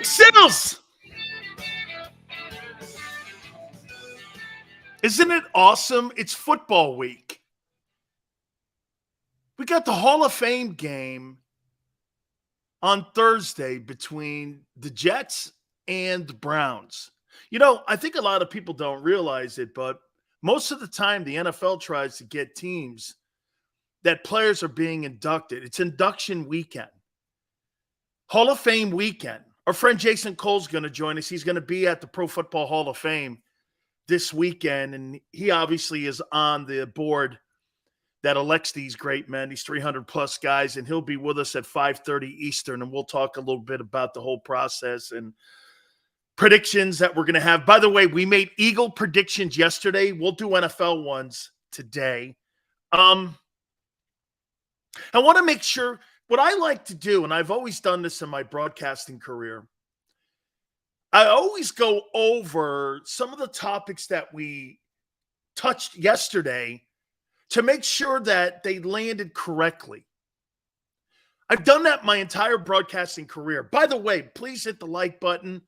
Sills! Isn't it awesome? It's football week. We got the Hall of Fame game on Thursday between the Jets and the Browns. You know, I think a lot of people don't realize it, but most of the time the NFL tries to get teams that players are being inducted. It's induction weekend. Hall of Fame weekend. Our friend Jason Cole's going to join us. He's going to be at the Pro Football Hall of Fame this weekend, and he obviously is on the board that elects these great men, these 300-plus guys, and he'll be with us at 5:30 Eastern, and we'll talk a little bit about the whole process and predictions that we're going to have. By the way, we made Eagle predictions yesterday. We'll do NFL ones today. I want to make sure what I like to do, and I've always done this in my broadcasting career, I always go over some of the topics that we touched yesterday to make sure that they landed correctly. I've done that my entire broadcasting career. By the way, please hit the like button.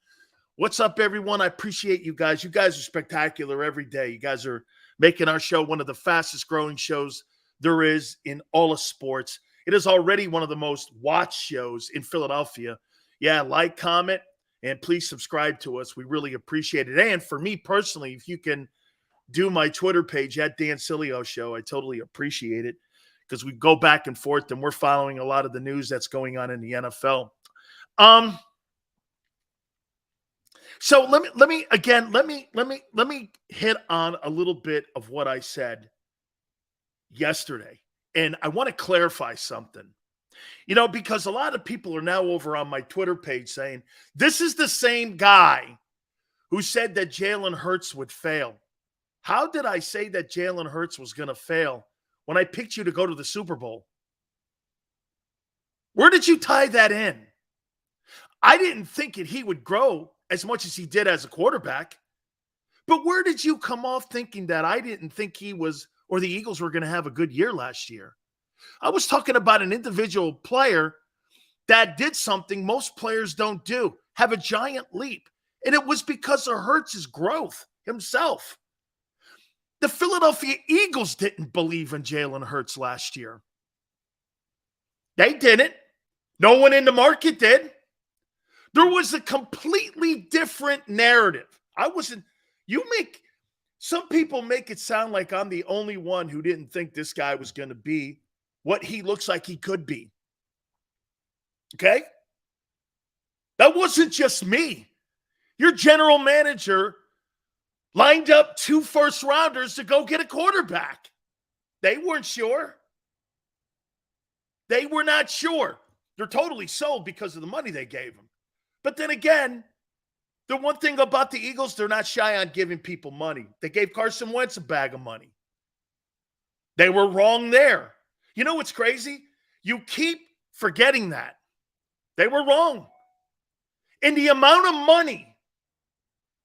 What's up, everyone? I appreciate you guys. You guys are spectacular every day. You guys are making our show one of the fastest growing shows there is in all of sports. It is already one of the most watched shows in Philadelphia. Yeah, like, comment, and please subscribe to us. We really appreciate it. And for me personally, if you can do my Twitter page at Dan Sileo Show, I totally appreciate it because we go back and forth and we're following a lot of the news that's going on in the NFL. So let me hit on a little bit of what I said yesterday. And I want to clarify something, you know, because a lot of people are now over on my Twitter page saying, this is the same guy who said that Jalen Hurts would fail. How did I say that Jalen Hurts was going to fail when I picked you to go to the Super Bowl? Where did you tie that in? I didn't think he would grow as much as he did as a quarterback. But where did you come off thinking that I didn't think he was or the Eagles were going to have a good year last year? I was talking about an individual player that did something most players don't do, have a giant leap. And it was because of Hurts' growth himself. The Philadelphia Eagles didn't believe in Jalen Hurts last year. They didn't. No one in the market did. There was a completely different narrative. Some people make it sound like I'm the only one who didn't think this guy was going to be what he looks like he could be. Okay? That wasn't just me. Your general manager lined up 2 first-rounders to go get a quarterback. They weren't sure. They were not sure. They're totally sold because of the money they gave him. But then again, the one thing about the Eagles, they're not shy on giving people money. They gave Carson Wentz a bag of money. They were wrong there. You know what's crazy? You keep forgetting that. They were wrong. In the amount of money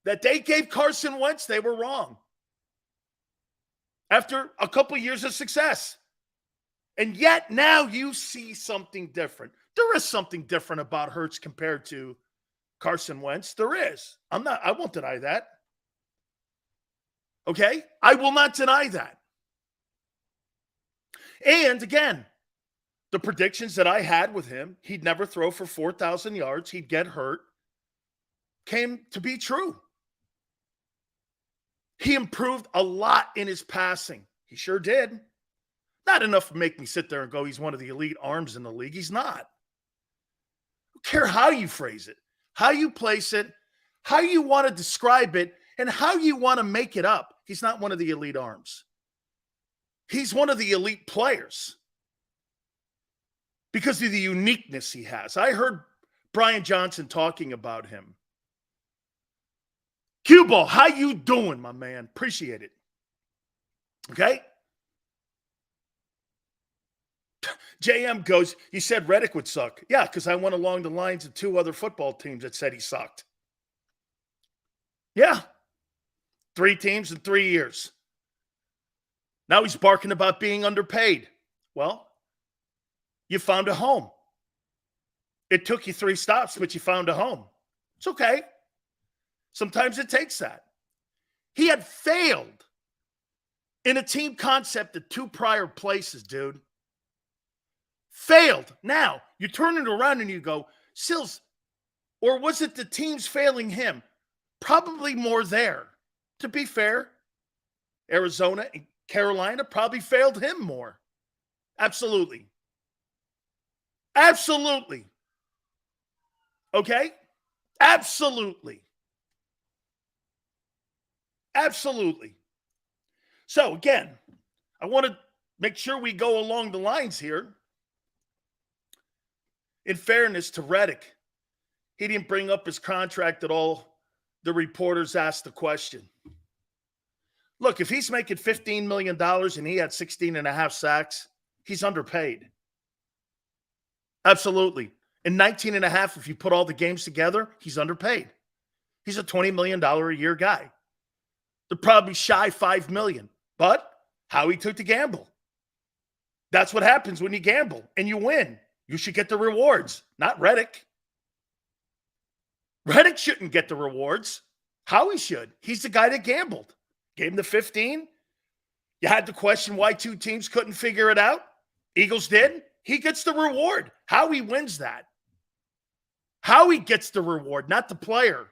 that they gave Carson Wentz, they were wrong. After a couple of years of success. And yet now you see something different. There is something different about Hurts compared to Carson Wentz. There is. I won't deny that. Okay? I will not deny that. And again, the predictions that I had with him, he'd never throw for 4,000 yards, he'd get hurt, came to be true. He improved a lot in his passing. He sure did. Not enough to make me sit there and go, he's one of the elite arms in the league. He's not. I don't care how you phrase it, how you place it, how you want to describe it, and how you want to make it up. He's not one of the elite arms. He's one of the elite players because of the uniqueness he has. I heard Brian Johnson talking about him. Q-Ball, how you doing, my man? Appreciate it. Okay? JM goes, he said Reddick would suck. Yeah, because I went along the lines of 2 other football teams that said he sucked. Yeah. 3 teams in 3 years. Now he's barking about being underpaid. Well, you found a home. It took you 3 stops, but you found a home. It's okay. Sometimes it takes that. He had failed in a team concept at 2 prior places, dude. Failed. Now, you turn it around and you go, Sills, or was it the teams failing him? Probably more there. To be fair, Arizona and Carolina probably failed him more. Absolutely. Absolutely. Okay? Absolutely. Absolutely. So, again, I want to make sure we go along the lines here. In fairness to Reddick, he didn't bring up his contract at all. The reporters asked the question. Look, if he's making $15 million and he had 16 and a half sacks, he's underpaid. Absolutely. In 19 and a half, if you put all the games together, he's underpaid. He's a $20 million a year guy. They're probably shy $5 million. But Howie took the gamble. That's what happens when you gamble and you win. You should get the rewards, not Reddick. Reddick shouldn't get the rewards. Howie should. He's the guy that gambled. Gave him the 15. You had to question why 2 teams couldn't figure it out. Eagles did. He gets the reward. Howie wins that. Howie gets the reward, not the player.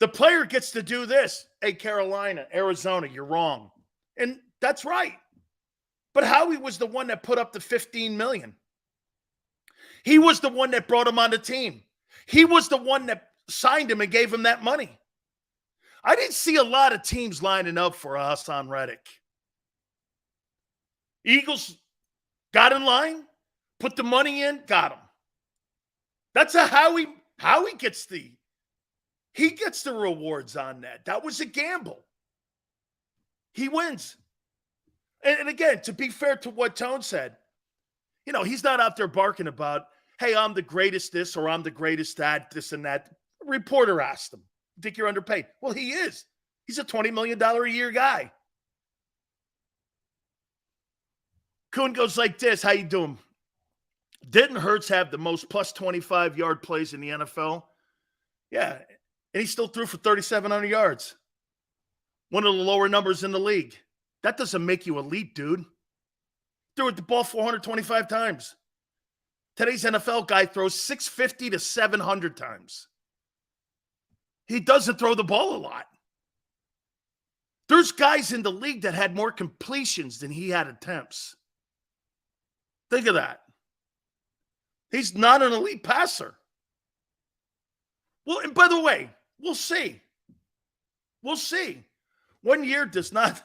The player gets to do this. Hey, Carolina, Arizona, you're wrong. And that's right. But Howie was the one that put up the $15 million. He was the one that brought him on the team. He was the one that signed him and gave him that money. I didn't see a lot of teams lining up for Hassan Reddick. Eagles got in line, put the money in, got him. That's a Howie gets he gets the rewards on that. That was a gamble. He wins. And again, to be fair to what Tone said, he's not out there barking about, hey, I'm the greatest this or I'm the greatest that, this and that. A reporter asked him, think you're underpaid? Well, he is. He's a $20 million a year guy. Kuhn goes like this. How you doing? Didn't Hurts have the most plus 25-yard plays in the NFL? Yeah. And he still threw for 3,700 yards. One of the lower numbers in the league. That doesn't make you elite, dude. Threw at the ball 425 times. Today's NFL guy throws 650 to 700 times. He doesn't throw the ball a lot. There's guys in the league that had more completions than he had attempts. Think of that. He's not an elite passer. Well, and by the way, we'll see. We'll see. 1 year does not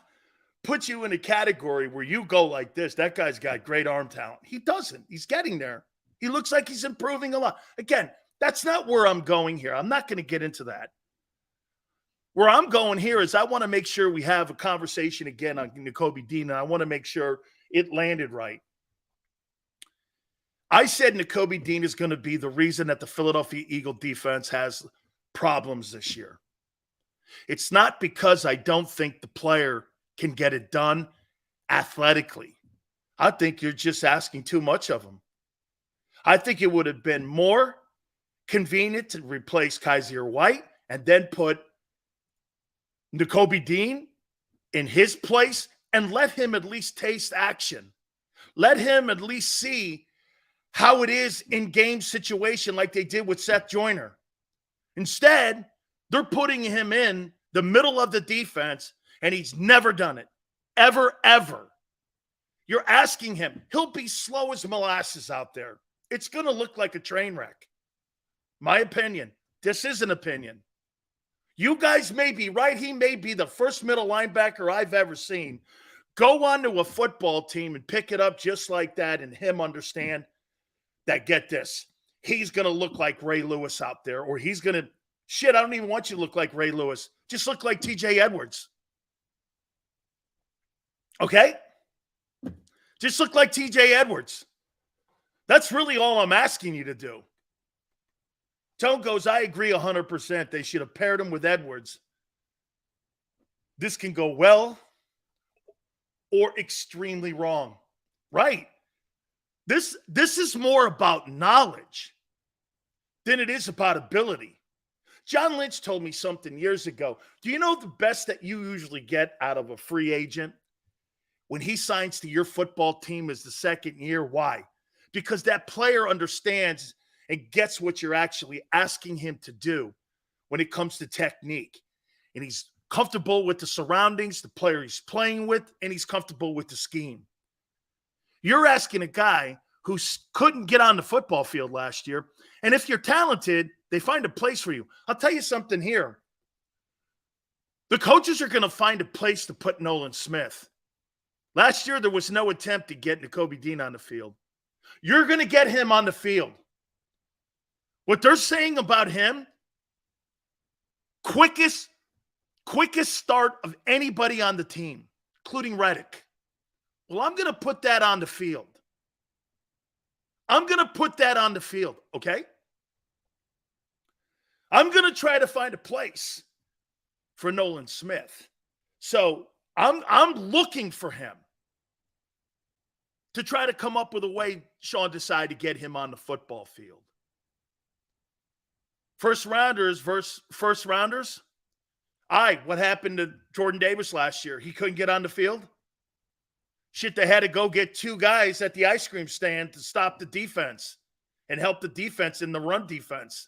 put you in a category where you go like this. That guy's got great arm talent. He doesn't. He's getting there. He looks like he's improving a lot. Again, that's not where I'm going here. I'm not going to get into that. Where I'm going here is I want to make sure we have a conversation again on Nakobe Dean, and I want to make sure it landed right. I said Nakobe Dean is going to be the reason that the Philadelphia Eagle defense has problems this year. It's not because I don't think the player can get it done athletically. I think you're just asking too much of him. I think it would have been more convenient to replace Kaiser White and then put Nakobe Dean in his place and let him at least taste action. Let him at least see how it is in game situation like they did with Seth Joyner. Instead, they're putting him in the middle of the defense, and he's never done it. Ever, ever. You're asking him. He'll be slow as molasses out there. It's going to look like a train wreck. My opinion. This is an opinion. You guys may be right. He may be the first middle linebacker I've ever seen. Go onto a football team and pick it up just like that and him understand that, get this, he's going to look like Ray Lewis out there, or he's going to, I don't even want you to look like Ray Lewis. Just look like TJ Edwards. Okay? Just look like TJ Edwards. That's really all I'm asking you to do. Tone goes, I agree 100%. They should have paired him with Edwards. This can go well or extremely wrong. Right. This is more about knowledge. than it is about ability. John Lynch told me something years ago. Do you know the best that you usually get out of a free agent when he signs to your football team is the second year? Why? Because that player understands and gets what you're actually asking him to do when it comes to technique. And he's comfortable with the surroundings, the player he's playing with, and he's comfortable with the scheme. You're asking a guy who couldn't get on the football field last year, and if you're talented, they find a place for you. I'll tell you something here. The coaches are going to find a place to put Nolan Smith. Last year, there was no attempt to get Nakobe Dean on the field. You're going to get him on the field. What they're saying about him, quickest start of anybody on the team, including Reddick. Well, I'm going to put that on the field. I'm going to put that on the field, okay? I'm going to try to find a place for Nolan Smith. So I'm looking for him to try to come up with a way Sean decided to get him on the football field. First rounders versus first rounders. What happened to Jordan Davis last year? He couldn't get on the field. Shit, they had to go get two guys at the ice cream stand to stop the defense and help the defense in the run defense.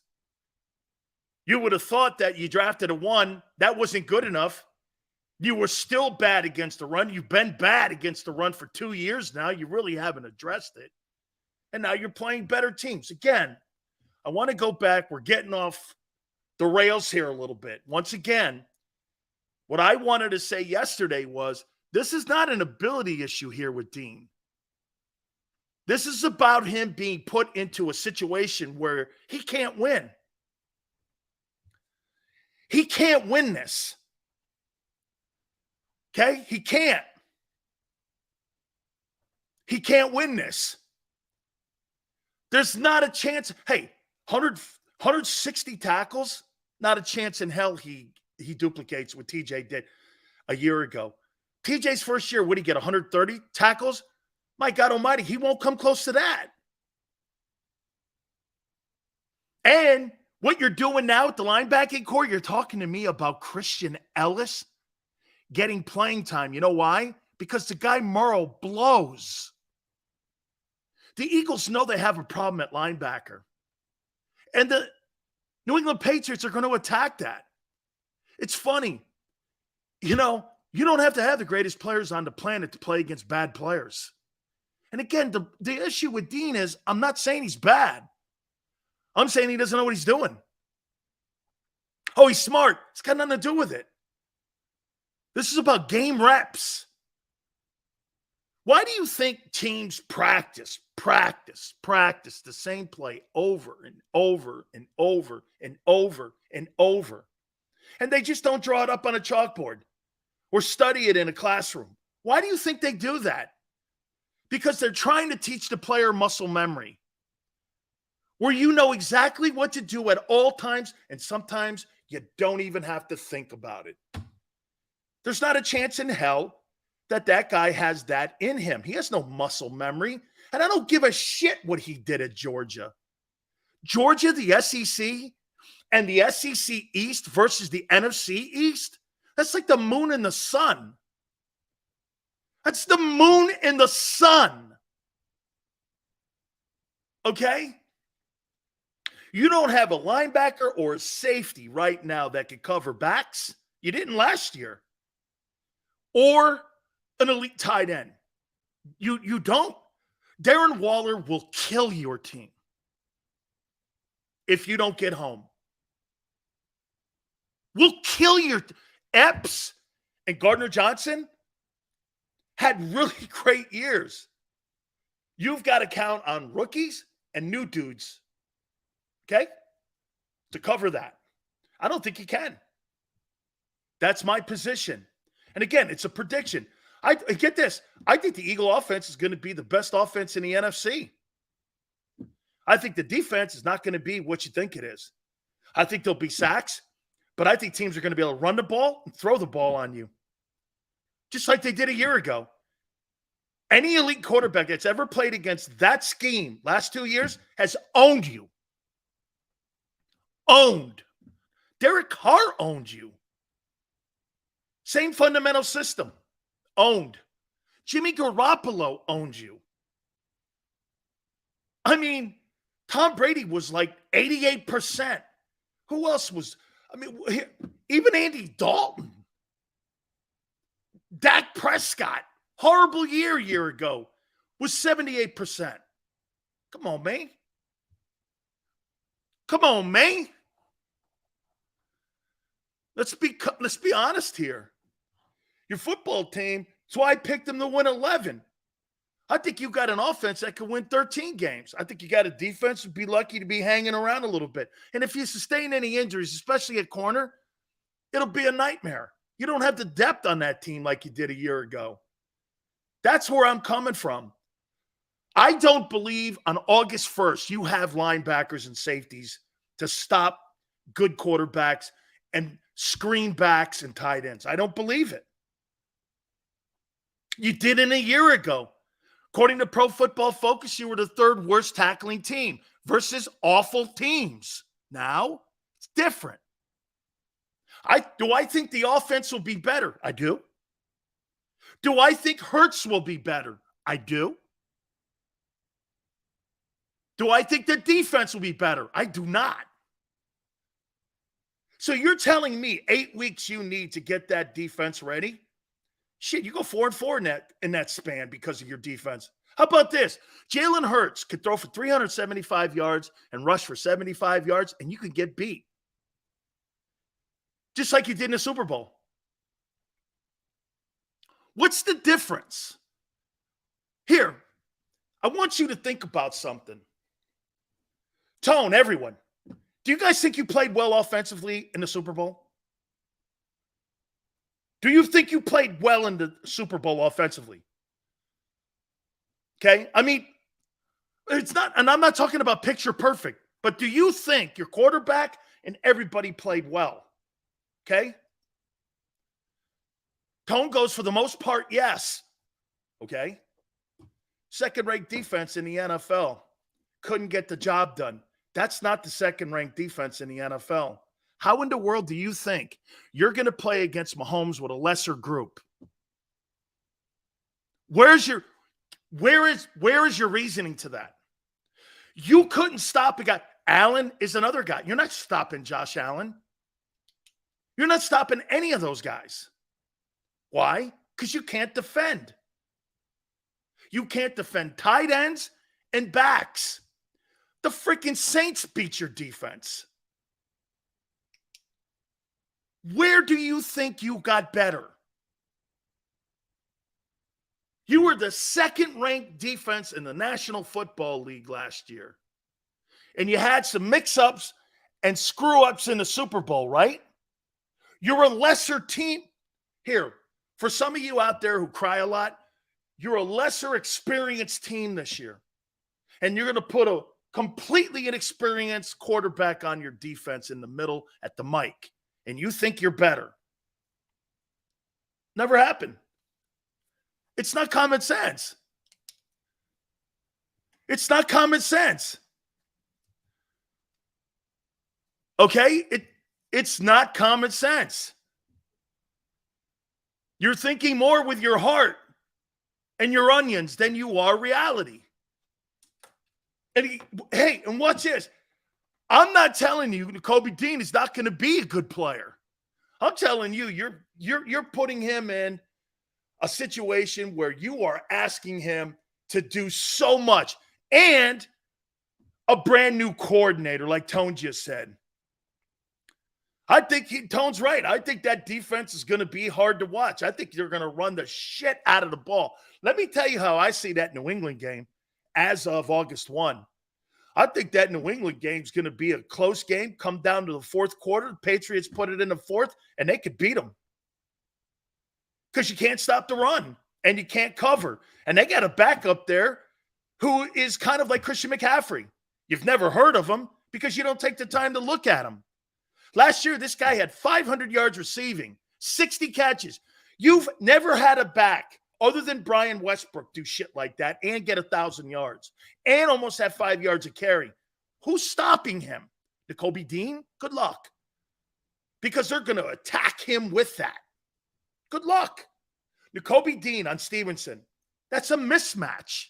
You would have thought that you drafted a one. That wasn't good enough. You were still bad against the run. You've been bad against the run for 2 years now. You really haven't addressed it. And now you're playing better teams. Again, I want to go back. We're getting off the rails here a little bit. Once again, what I wanted to say yesterday was this is not an ability issue here with Dean. This is about him being put into a situation where he can't win. He can't win this. Okay? He can't. He can't win this. There's not a chance. Hey, 160 tackles, not a chance in hell he duplicates what TJ did a year ago. TJ's first year, would he get 130 tackles? My God almighty, he won't come close to that. And what you're doing now at the linebacking core, you're talking to me about Christian Ellis getting playing time. You know why? Because the guy Murrow blows. The Eagles know they have a problem at linebacker. And the New England Patriots are going to attack that. It's funny. You know, you don't have to have the greatest players on the planet to play against bad players. And again, the issue with Dean is I'm not saying he's bad. I'm saying he doesn't know what he's doing. Oh, he's smart. It's got nothing to do with it. This is about game reps. Why do you think teams practice the same play over and over and over and over and over? And they just don't draw it up on a chalkboard or study it in a classroom. Why do you think they do that? Because they're trying to teach the player muscle memory, where you know exactly what to do at all times, and sometimes you don't even have to think about it. There's not a chance in hell that guy has that in him. He has no muscle memory, and I don't give a shit what he did at Georgia. Georgia, the SEC, and the SEC East versus the NFC East, that's like the moon and the sun. That's the moon and the sun. Okay? You don't have a linebacker or a safety right now that can cover backs. You didn't last year. Or an elite tight end. You don't. Darren Waller will kill your team if you don't get home. Will kill your Epps and Gardner Johnson had really great years. You've got to count on rookies and new dudes, okay, to cover that. I don't think you can. That's my position. And again, it's a prediction. I get this. I think the Eagle offense is going to be the best offense in the NFC. I think the defense is not going to be what you think it is. I think there'll be sacks, but I think teams are going to be able to run the ball and throw the ball on you, just like they did a year ago. Any elite quarterback that's ever played against that scheme last 2 years has owned you. Owned. Derek Carr owned you. Same fundamental system. Owned. Jimmy Garoppolo owned you. I mean, Tom Brady was like 88%. Who else was? I mean, even Andy Dalton. Dak Prescott, horrible year ago, was 78%. Come on, man. Come on, man. Let's be honest here. Your football team, that's why I picked them to win 11. I think you got an offense that could win 13 games. I think you got a defense would be lucky to be hanging around a little bit. And if you sustain any injuries, especially at corner, it'll be a nightmare. You don't have the depth on that team like you did a year ago. That's where I'm coming from. I don't believe on August 1st you have linebackers and safeties to stop good quarterbacks and screen backs and tight ends. I don't believe it. You didn't a year ago. According to Pro Football Focus, you were the third worst tackling team versus awful teams. Now, it's different. Do I think the offense will be better? I do. Do I think Hurts will be better? I do. Do I think the defense will be better? I do not. So you're telling me 8 weeks you need to get that defense ready? Shit, you go 4-4 in that span because of your defense. How about this? Jalen Hurts could throw for 375 yards and rush for 75 yards, and you could get beat. Just like you did in the Super Bowl. What's the difference? Here, I want you to think about something. Tone, everyone. Do you guys think you played well offensively in the Super Bowl? Do you think you played well in the Super Bowl offensively? Okay? I mean, it's not, and I'm not talking about picture perfect, but do you think your quarterback and everybody played well? Okay? Tone goes for the most part, yes. Okay? Second-ranked defense in the NFL. Couldn't get the job done. That's not the second-ranked defense in the NFL. How in the world do you think you're going to play against Mahomes with a lesser group? Where is your reasoning to that? You couldn't stop a guy. Allen is another guy. You're not stopping Josh Allen. You're not stopping any of those guys. Why? Because you can't defend. You can't defend tight ends and backs. The freaking Saints beat your defense. Where do you think you got better? You were the second-ranked defense in the National Football League last year. And you had some mix-ups and screw-ups in the Super Bowl, right? You're a lesser team. Here, for some of you out there who cry a lot, you're a lesser experienced team this year. And you're going to put a completely inexperienced quarterback on your defense in the middle at the mic. And you think you're better. Never happened. It's not common sense. It's not common sense. Okay? It's not common sense. You're thinking more with your heart and your onions than you are reality. And and watch this. I'm not telling you Nakobe Dean is not going to be a good player. I'm telling you, you're putting him in a situation where you are asking him to do so much and a brand new coordinator, like Tone just said. I think Tone's right. I think that defense is going to be hard to watch. I think they're going to run the shit out of the ball. Let me tell you how I see that New England game as of August 1. I think that New England game is going to be a close game, come down to the fourth quarter. The Patriots put it in the fourth, and they could beat them. Because you can't stop the run, and you can't cover. And they got a backup there who is kind of like Christian McCaffrey. You've never heard of him because you don't take the time to look at him. Last year, this guy had 500 yards receiving, 60 catches. You've never had a back other than Brian Westbrook do shit like that and get 1,000 yards and almost have 5 yards of carry. Who's stopping him? Nakobe Dean, good luck. Because they're going to attack him with that. Good luck. Nakobe Dean on Stevenson. That's a mismatch.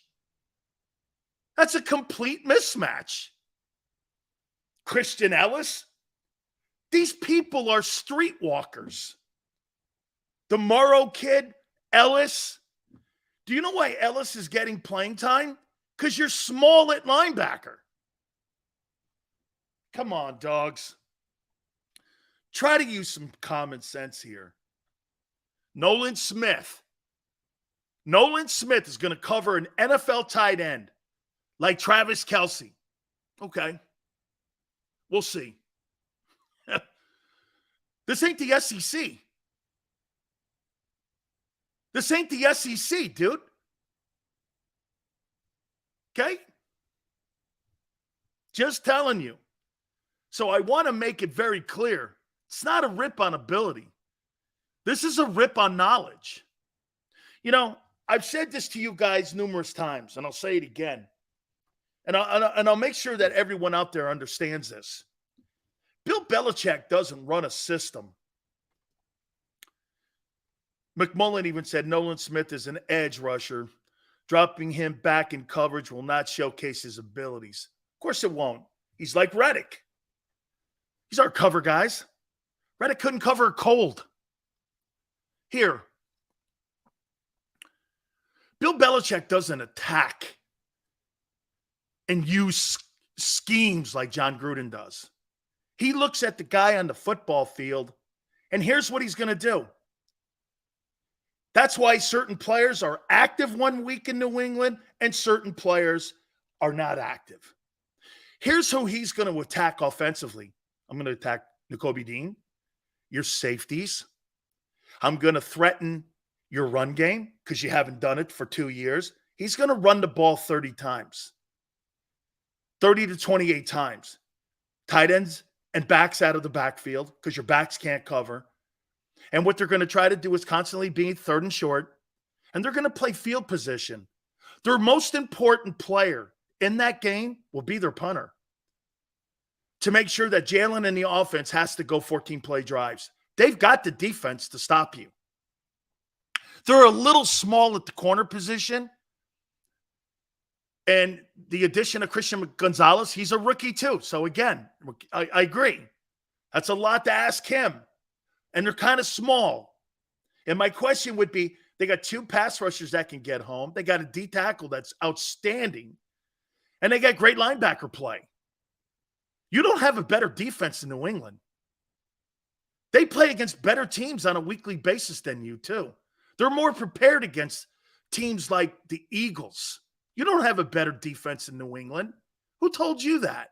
That's a complete mismatch. Christian Ellis. These people are streetwalkers. The Morrow kid, Ellis. Do you know why Ellis is getting playing time? Because you're small at linebacker. Come on, dogs. Try to use some common sense here. Nolan Smith. Nolan Smith is going to cover an NFL tight end like Travis Kelce. Okay. We'll see. This ain't the SEC. This ain't the SEC, dude. Okay? Just telling you. So I want to make it very clear. It's not a rip on ability. This is a rip on knowledge. You know, I've said this to you guys numerous times, and I'll say it again. And I'll make sure that everyone out there understands this. Bill Belichick doesn't run a system. McMullen even said Nolan Smith is an edge rusher. Dropping him back in coverage will not showcase his abilities. Of course it won't. He's like Reddick. He's our cover guys. Reddick couldn't cover a cold. Here. Bill Belichick doesn't attack and use schemes like John Gruden does. He looks at the guy on the football field, and here's what he's going to do. That's why certain players are active one week in New England and certain players are not active. Here's who he's going to attack offensively. I'm going to attack Nakobe Dean, your safeties. I'm going to threaten your run game because you haven't done it for 2 years. He's going to run the ball 30 times, 30 to 28 times. Tight ends and backs out of the backfield because your backs can't cover. And what they're going to try to do is constantly be third and short. And they're going to play field position. Their most important player in that game will be their punter to make sure that Jalen and the offense has to go 14-play drives. They've got the defense to stop you. They're a little small at the corner position. And the addition of Christian Gonzalez, he's a rookie too. So again, I agree. That's a lot to ask him. And they're kind of small. And my question would be, they got 2 pass rushers that can get home. They got a D tackle that's outstanding. And they got great linebacker play. You don't have a better defense in New England. They play against better teams on a weekly basis than you too. They're more prepared against teams like the Eagles. You don't have a better defense in New England. Who told you that?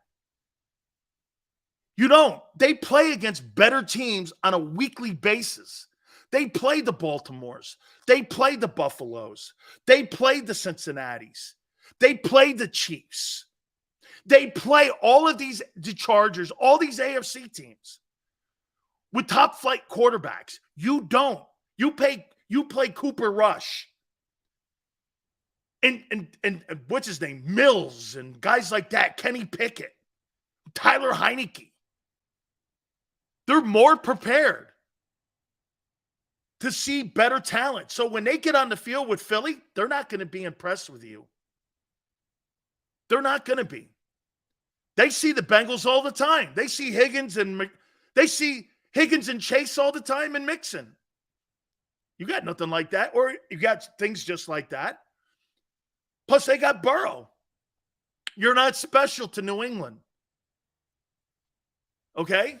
You don't. They play against better teams on a weekly basis. They play the Baltimores. They play the Buffaloes. They play the Cincinnatis. They play the Chiefs. They play all of these, the Chargers, all these AFC teams with top flight quarterbacks. You don't. You play Cooper Rush and what's his name? Mills and guys like that, Kenny Pickett, Tyler Heineke. They're more prepared to see better talent. So when they get on the field with Philly, they're not going to be impressed with you. They're not going to be. They see the Bengals all the time. They see Higgins and Chase all the time and Mixon. You got nothing like that, or you got things just like that. Plus, they got Burrow. You're not special to New England. Okay?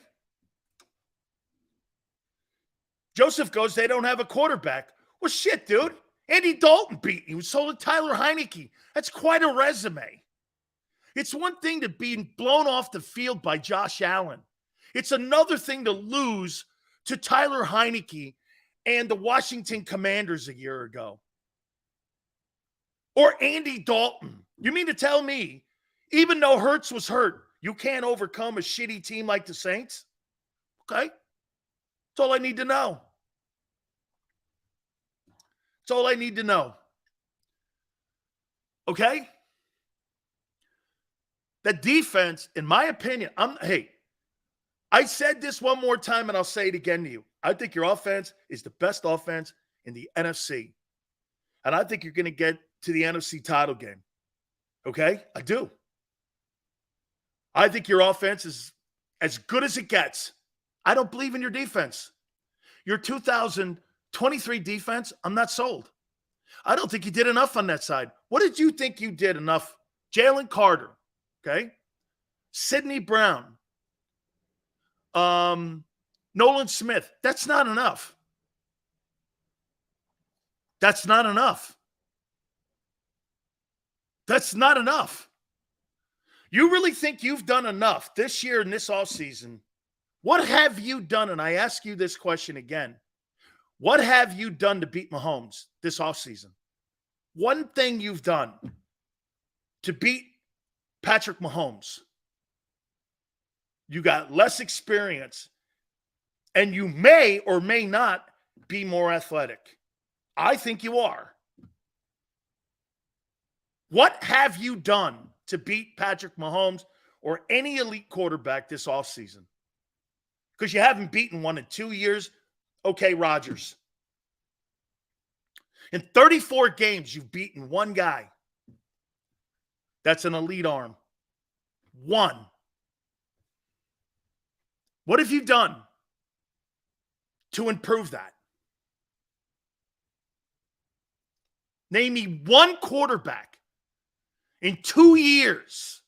Joseph goes, they don't have a quarterback. Well, shit, dude. Andy Dalton beat you. So did Tyler Heineke. That's quite a resume. It's one thing to be blown off the field by Josh Allen. It's another thing to lose to Tyler Heineke and the Washington Commanders a year ago. Or Andy Dalton. You mean to tell me, even though Hurts was hurt, you can't overcome a shitty team like the Saints? Okay. That's all I need to know. That's all I need to know. Okay? The defense, in my opinion, I said this one more time, and I'll say it again to you. I think your offense is the best offense in the NFC. And I think you're going to get to the NFC title game. Okay? I do. I think your offense is as good as it gets. I don't believe in your defense. Your 2023 defense, I'm not sold. I don't think you did enough on that side. What did you think you did enough? Jalen Carter, okay? Sidney Brown, Nolan Smith. That's not enough. That's not enough. That's not enough. You really think you've done enough this year in this offseason? What have you done? And I ask you this question again. What have you done to beat Mahomes this offseason? One thing you've done to beat Patrick Mahomes. You got less experience, and you may or may not be more athletic. I think you are. What have you done to beat Patrick Mahomes or any elite quarterback this offseason? Because you haven't beaten one in 2 years. Okay, Rodgers. In 34 games, you've beaten one guy. That's an elite arm. One. What have you done to improve that? Name me one quarterback in 2 years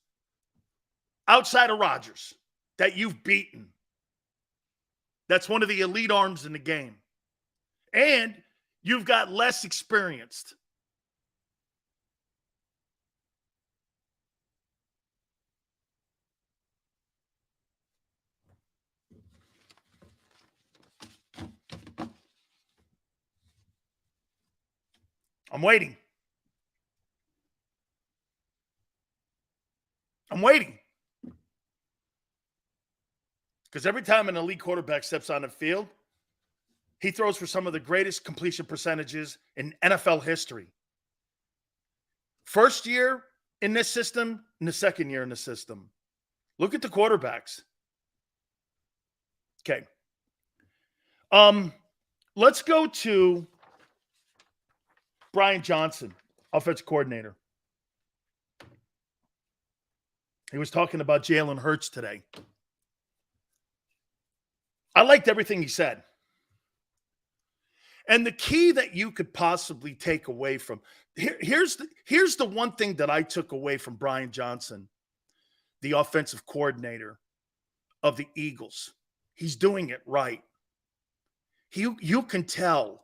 outside of Rodgers that you've beaten. That's one of the elite arms in the game. And you've got less experienced. I'm waiting. I'm waiting. Because every time an elite quarterback steps on the field, he throws for some of the greatest completion percentages in NFL history. First year in this system, and the second year in the system. Look at the quarterbacks. Okay. Let's go to Brian Johnson, offensive coordinator. He was talking about Jalen Hurts today. I liked everything he said. And the key that you could possibly take away from here's the one thing that I took away from Brian Johnson, the offensive coordinator of the Eagles. He's doing it right. You can tell.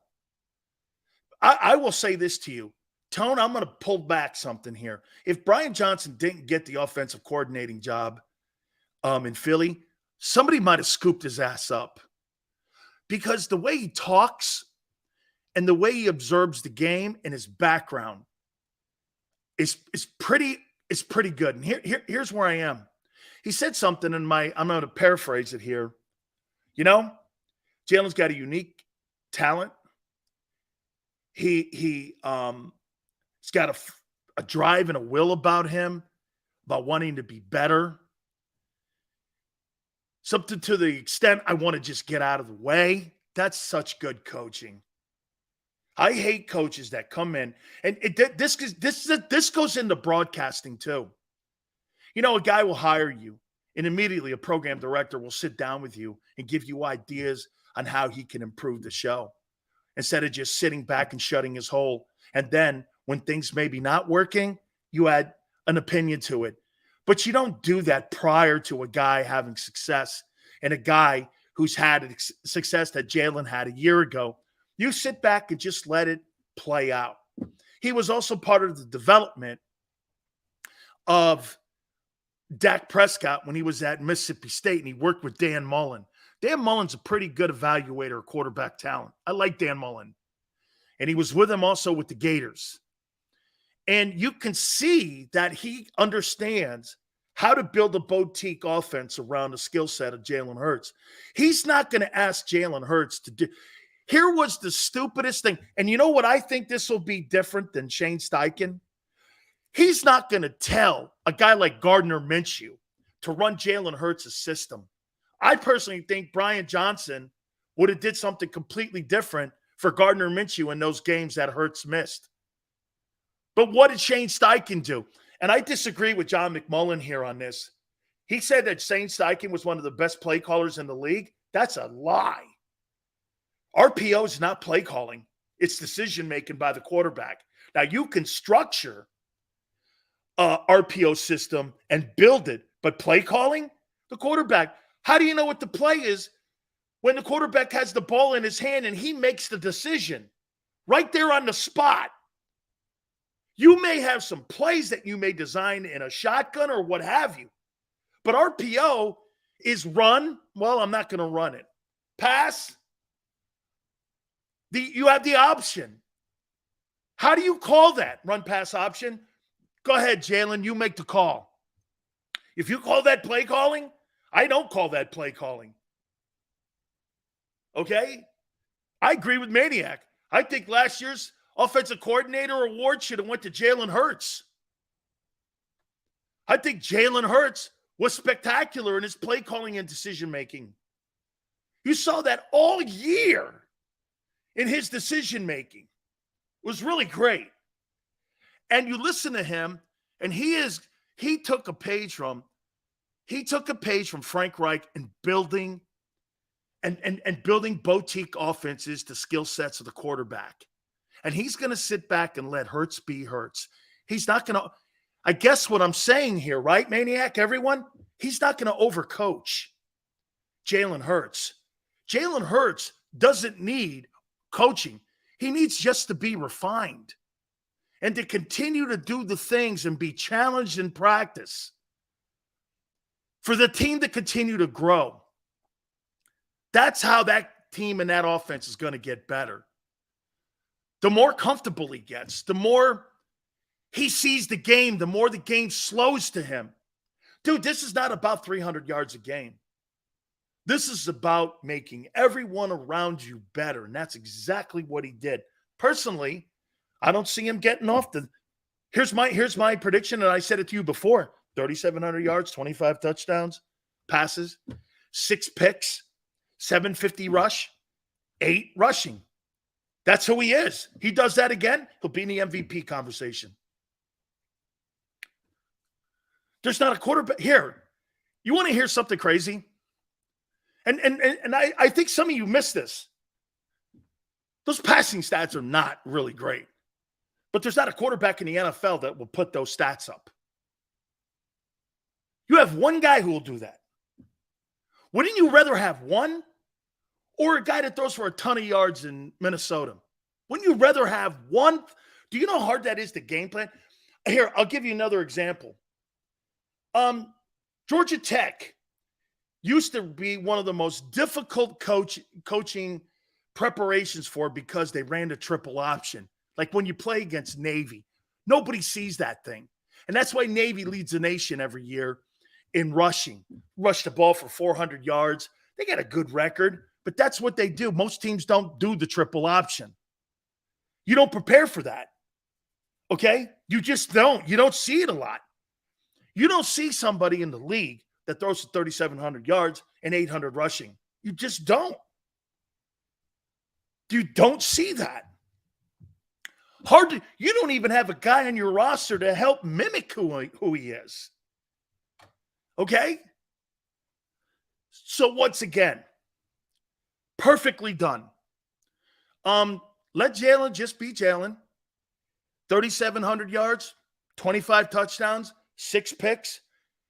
I will say this to you. Tone, I'm going to pull back something here. If Brian Johnson didn't get the offensive coordinating job in Philly, somebody might have scooped his ass up. Because the way he talks and the way he observes the game and his background is pretty good. And here's where I am. He said something in I'm going to paraphrase it here. You know, Jalen's got a unique talent. He's got a drive and a will about him, about wanting to be better. Something to the extent I want to just get out of the way. That's such good coaching. I hate coaches that come in, and this goes into broadcasting too. You know, a guy will hire you, and immediately a program director will sit down with you and give you ideas on how he can improve the show, instead of just sitting back and shutting his hole. And then when things maybe not working, you add an opinion to it. But you don't do that prior to a guy having success and a guy who's had success that Jalen had a year ago. You sit back and just let it play out. He was also part of the development of Dak Prescott when he was at Mississippi State, and he worked with Dan Mullen. Dan Mullen's a pretty good evaluator of quarterback talent. I like Dan Mullen. And he was with him also with the Gators. And you can see that he understands how to build a boutique offense around the skill set of Jalen Hurts. He's not going to ask Jalen Hurts to do. Here was the stupidest thing. And you know what? I think this will be different than Shane Steichen. He's not going to tell a guy like Gardner Minshew to run Jalen Hurts' system I personally think Brian Johnson would have did something completely different for Gardner Minshew in those games that Hurts missed. But what did Shane Steichen do? And I disagree with John McMullen here on this. He said that Shane Steichen was one of the best play callers in the league. That's a lie. RPO is not play calling. It's decision-making by the quarterback. Now, you can structure a RPO system and build it, but play calling, the quarterback, how do you know what the play is when the quarterback has the ball in his hand and he makes the decision right there on the spot? You may have some plays that you may design in a shotgun or what have you, but RPO is run. Well, I'm not going to run it. Pass. You have the option. How do you call that? Run, pass option? Go ahead, Jalen. You make the call. If you call that play calling, I don't call that play calling. Okay? I agree with Maniac. I think last year's offensive coordinator award should have went to Jalen Hurts. I think Jalen Hurts was spectacular in his play calling and decision making. You saw that all year in his decision making. It was really great. And you listen to him, and he took a page from Frank Reich and building boutique offenses to skill sets of the quarterback. And he's going to sit back and let Hurts be Hurts. He's not going to, I guess what I'm saying here, right, Maniac, everyone? He's not going to overcoach Jalen Hurts. Jalen Hurts doesn't need coaching. He needs just to be refined and to continue to do the things and be challenged in practice for the team to continue to grow. That's how that team and that offense is going to get better. The more comfortable he gets, the more he sees the game, the more the game slows to him. Dude, this is not about 300 yards a game. This is about making everyone around you better, and that's exactly what he did. Personally, I don't see him getting off the – here's my prediction, and I said it to you before. 3,700 yards, 25 touchdowns, passes, 6 picks, 750 rush, 8 rushing. That's who he is. He does that again, he'll be in the MVP conversation. There's not a quarterback here. You want to hear something crazy? And I think some of you missed this. Those passing stats are not really great. But there's not a quarterback in the NFL that will put those stats up. You have one guy who will do that. Wouldn't you rather have one or a guy that throws for a ton of yards in Minnesota? Wouldn't you rather have one? Do you know how hard that is to game plan? Here, I'll give you another example. Georgia Tech used to be one of the most difficult coaching preparations for because they ran the triple option. Like when you play against Navy, nobody sees that thing. And that's why Navy leads the nation every year in rushing. Rush the ball for 400 yards. They got a good record, but that's what they do. Most teams don't do the triple option. You don't prepare for that. Okay? You just don't. You don't see it a lot. You don't see somebody in the league that throws for 3,700 yards and 800 rushing. You just don't. You don't see that. You don't even have a guy on your roster to help mimic who he is. Okay? So once again, perfectly done. Let Jalen just be Jalen. 3,700 yards, 25 touchdowns, 6 picks,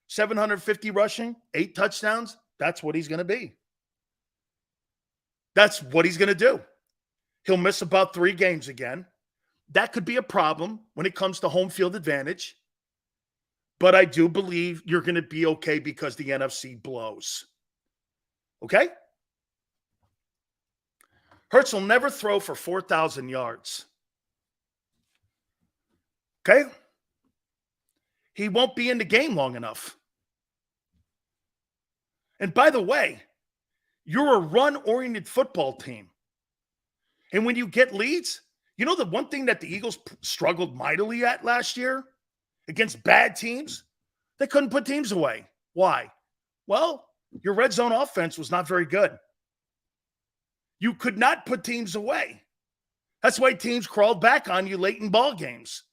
750 rushing, 8 touchdowns. That's what he's going to be. That's what he's going to do. He'll miss about 3 games again. That could be a problem when it comes to home field advantage. But I do believe you're going to be okay because the NFC blows. Okay? Hurts will never throw for 4,000 yards. Okay? He won't be in the game long enough. And by the way, you're a run-oriented football team. And when you get leads, you know the one thing that the Eagles struggled mightily at last year against bad teams? They couldn't put teams away. Why? Well, Your red zone offense was not very good. You could not put teams away. That's why teams crawled back on you late in ball games.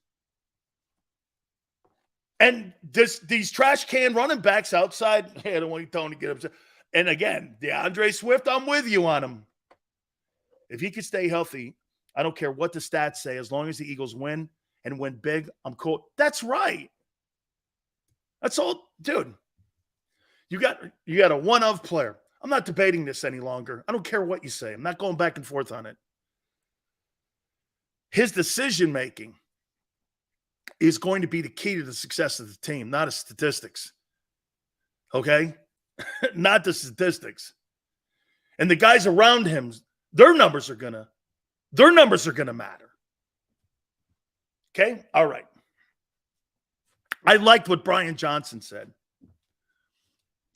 And these trash can running backs outside, hey, I don't want Tony to get upset. And again, DeAndre Swift, I'm with you on him. If he could stay healthy, I don't care what the stats say. As long as the Eagles win and win big, I'm cool. That's right. That's all, dude. You got a one-of player. I'm not debating this any longer. I don't care what you say. I'm not going back and forth on it. His decision-making is going to be the key to the success of the team, not his statistics. Okay? Not the statistics. And the guys around him, their numbers are gonna matter. Okay? All right. I liked what Brian Johnson said.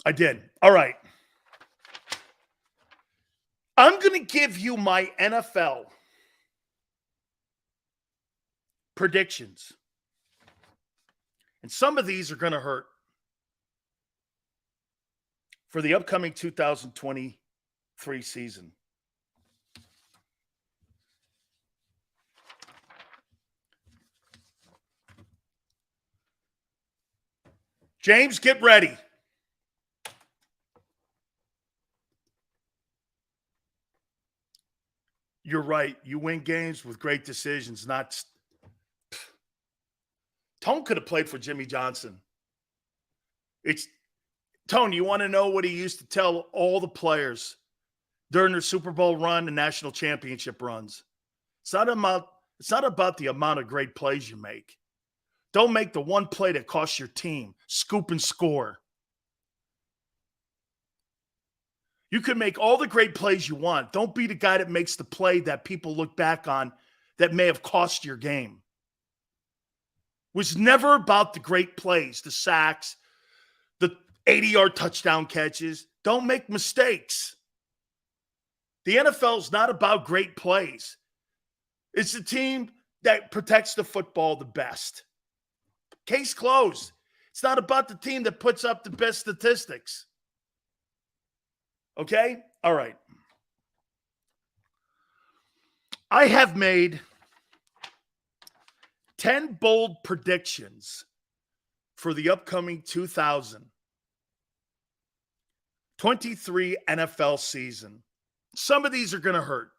I did. All right. I'm going to give you my NFL predictions. And some of these are going to hurt for the upcoming 2023 season. James, get ready. You're right. You win games with great decisions, not. Tone could have played for Jimmy Johnson. Tone, you want to know what he used to tell all the players during their Super Bowl run and national championship runs? It's not about the amount of great plays you make. Don't make the one play that costs your team. Scoop and score. You can make all the great plays you want. Don't be the guy that makes the play that people look back on that may have cost your game. It was never about the great plays, the sacks, the 80-yard touchdown catches. Don't make mistakes. The NFL is not about great plays. It's the team that protects the football the best. Case closed. It's not about the team that puts up the best statistics. Okay? All right. I have made 10 bold predictions for the upcoming 2023 NFL season. Some of these are going to hurt.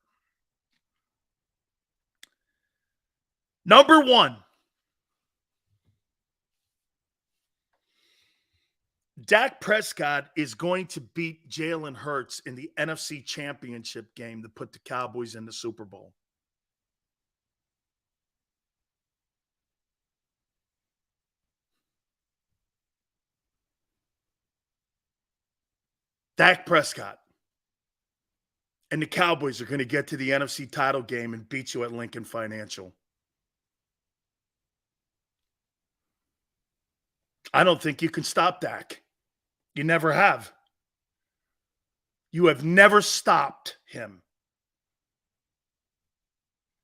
Number 1. Dak Prescott is going to beat Jalen Hurts in the NFC Championship game to put the Cowboys in the Super Bowl. Dak Prescott and the Cowboys are going to get to the NFC title game and beat you at Lincoln Financial. I don't think you can stop Dak. You never have. You have never stopped him.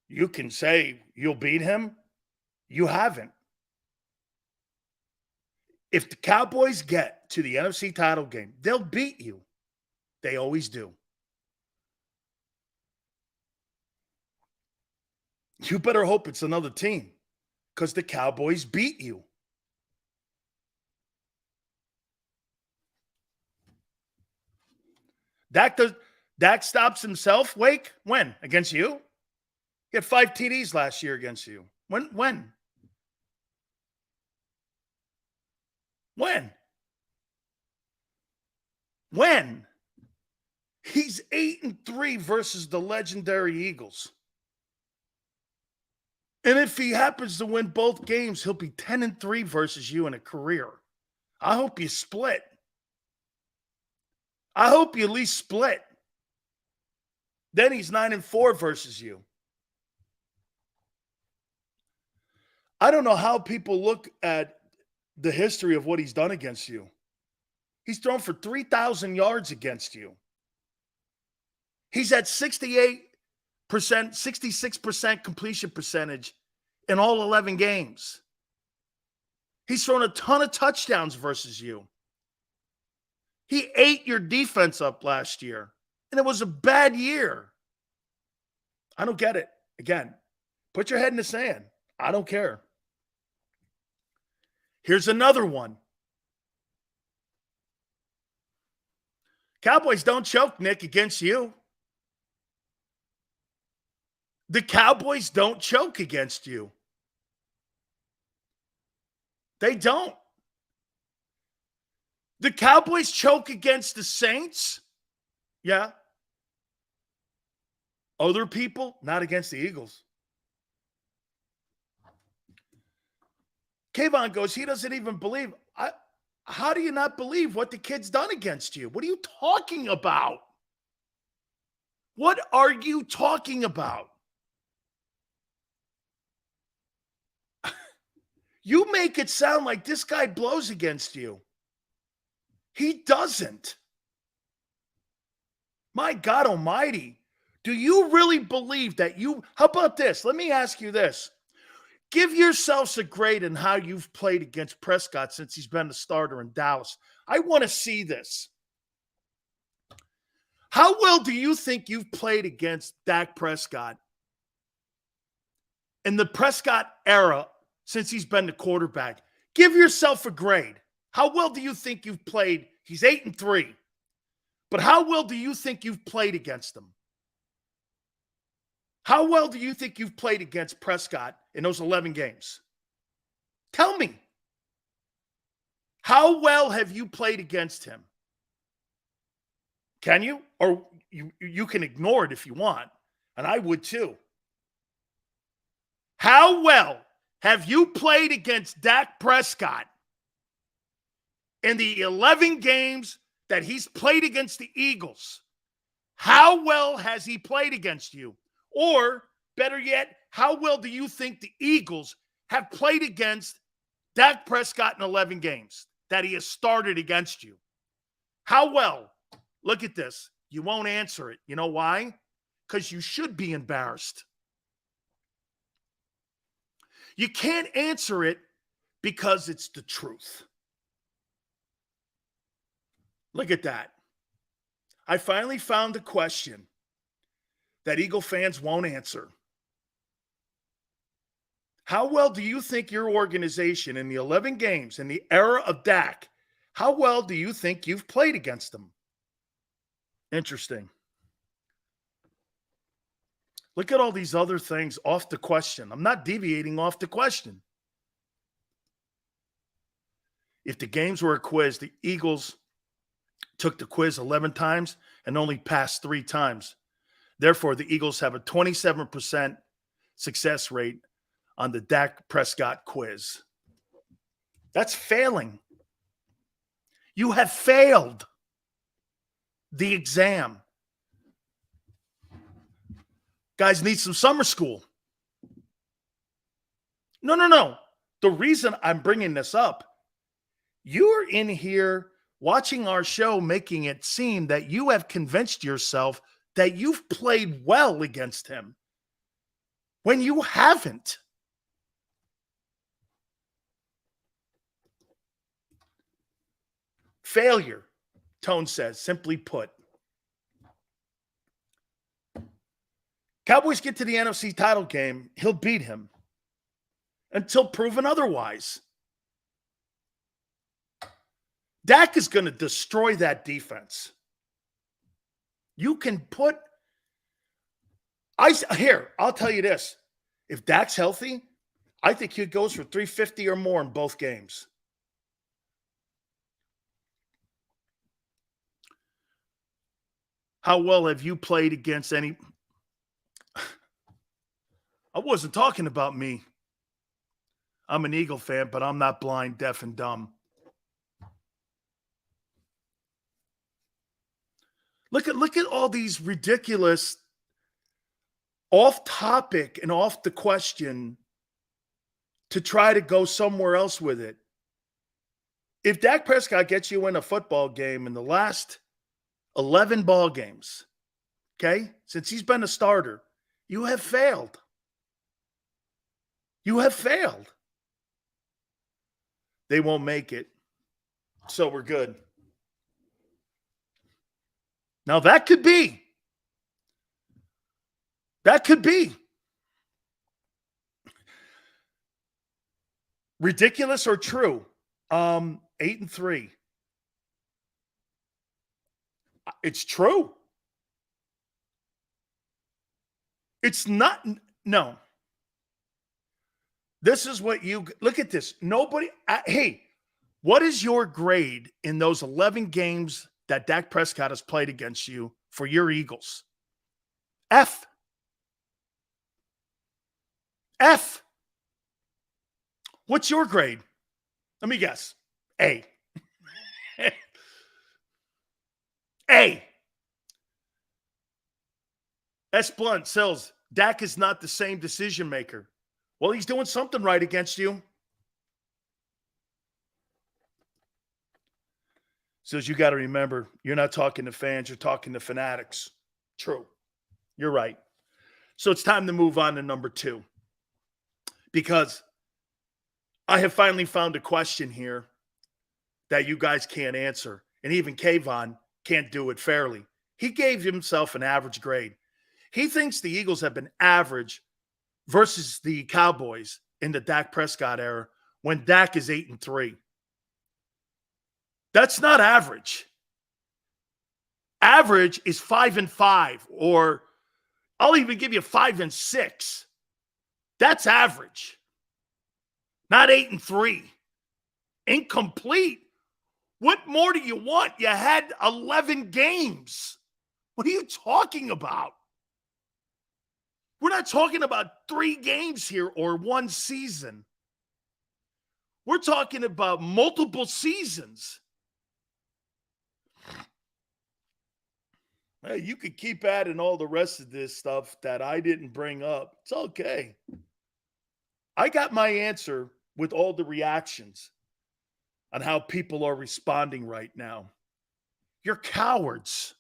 You can say you'll beat him. You haven't. If the Cowboys get to the NFC title game, they'll beat you. They always do. You better hope it's another team because the Cowboys beat you. Dak stops himself, Wake? When? Against you? He had 5 TDs last year against you. When? When? He's 8-3 versus the legendary Eagles. And if he happens to win both games, he'll be 10-3 versus you in a career. I hope you split. I hope you at least split. Then he's 9-4 versus you. I don't know how people look at the history of what he's done against you. He's thrown for 3,000 yards against you. He's at 68%, 66% completion percentage in all 11 games. He's thrown a ton of touchdowns versus you. He ate your defense up last year, and it was a bad year. I don't get it. Again, put your head in the sand. I don't care. Here's another one. Cowboys don't choke, Nick, against you. The Cowboys don't choke against you. They don't. The Cowboys choke against the Saints. Yeah. Other people, not against the Eagles. Kayvon goes, he doesn't even believe. How do you not believe what the kid's done against you? What are you talking about? What are you talking about? You make it sound like this guy blows against you. He doesn't. My God almighty. Do you really believe that you... How about this? Let me ask you this. Give yourselves a grade in how you've played against Prescott since he's been the starter in Dallas. I want to see this. How well do you think you've played against Dak Prescott in the Prescott era since he's been the quarterback? Give yourself a grade. How well do you think you've played? He's 8-3. But how well do you think you've played against him? How well do you think you've played against Prescott in those 11 games? Tell me. How well have you played against him? Can you? Or you can ignore it if you want. And I would too. How well have you played against Dak Prescott in the 11 games that he's played against the Eagles? How well has he played against you? Or, better yet, how well do you think the Eagles have played against Dak Prescott in 11 games that he has started against you? How well? Look at this. You won't answer it. You know why? Because you should be embarrassed. You can't answer it because it's the truth. Look at that. I finally found a question that Eagle fans won't answer. How well do you think your organization in the 11 games in the era of Dak, how well do you think you've played against them? Interesting. Look at all these other things off the question. I'm not deviating off the question. If the games were a quiz, the Eagles took the quiz 11 times and only passed 3 times. Therefore, the Eagles have a 27% success rate on the Dak Prescott quiz. That's failing. You have failed the exam. Guys need some summer school. No. The reason I'm bringing this up, you're in here watching our show, making it seem that you have convinced yourself that you've played well against him when you haven't. Failure, Tone says, simply put. Cowboys get to the NFC title game, he'll beat him until proven otherwise. Dak is going to destroy that defense. You can put I'll tell you this. If Dak's healthy, I think he goes for 350 or more in both games. How well have you played against any? I wasn't talking about me. I'm an Eagle fan, but I'm not blind, deaf, and dumb. Look at all these ridiculous off topic and off the question to try to go somewhere else with it. If Dak Prescott gets you in a football game in the last 11 ball games, okay, since he's been a starter, you have failed. You have failed. They won't make it, so we're good. Now, that could be. That could be. Ridiculous or true? 8-3. It's true. It's not. No. This is what you look at this. Nobody. Hey, what is your grade in those 11 games that Dak Prescott has played against you for your Eagles? F. F. What's your grade? Let me guess. A. A. S. Blunt, Sills, Dak is not the same decision maker. Well, he's doing something right against you. Sills, you got to remember, you're not talking to fans, you're talking to fanatics. True. You're right. So it's time to move on to number 2. Because I have finally found a question here that you guys can't answer. And even Kayvon can't do it fairly. He gave himself an average grade. He thinks the Eagles have been average versus the Cowboys in the Dak Prescott era when Dak is 8-3. That's not average. Average is 5-5, or I'll even give you 5-6. That's average. Not 8-3. Incomplete. What more do you want? You had 11 games. What are you talking about? We're not talking about 3 games here or 1 season. We're talking about multiple seasons. Hey, you could keep adding all the rest of this stuff that I didn't bring up. It's okay. I got my answer with all the reactions on how people are responding right now. You're cowards.